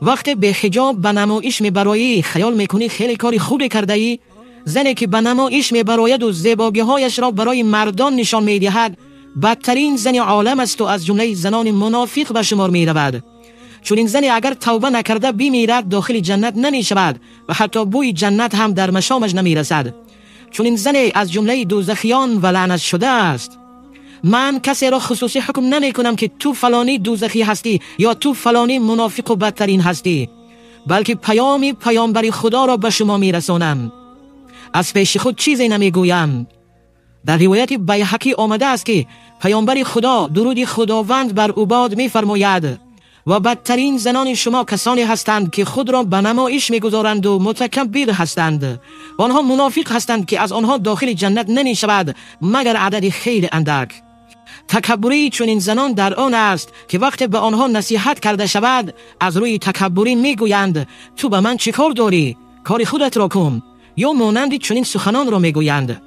وقتی به حجاب به نمایش میبرایی خیال میکنی خیلی کاری خوبی کرده ای؟ زنی که به نمایش میبراید و زیبایی‌هایش را برای مردان نشان میدهد بدترین زن عالم است و از جمله زنان منافق به شمار میرود. چون این زن اگر توبه نکرده بمیرد داخل جنت نمی شود و حتی بوی جنت هم در مشامش نمی رسد. چون این زن از جمله دوزخیان و لعنت شده است. من کسی را خصوصی حکم نمی کنم که تو فلانی دوزخی هستی یا تو فلانی منافق و بدترین هستی، بلکه پیامبر خدا را به شما می رسانم. از پیش خود چیزی نمی گویم. در روایت بیهقی آمده است که پیامبر خدا درود خداوند بر او باد می فرماید و بدترین زنان شما کسانی هستند که خود را به نمایش می گذارند و متکبر هستند و آنها منافق هستند که از آنها داخل جنت نمی شود مگر عدد خیلی اندک. تکبری چون این زنان در آن است که وقتی به آنها نصیحت کرده شود از روی تکبری می گویند تو به من چی کار داری؟ کار خودت را کن، یا مانند چنین سخنان را می گویند.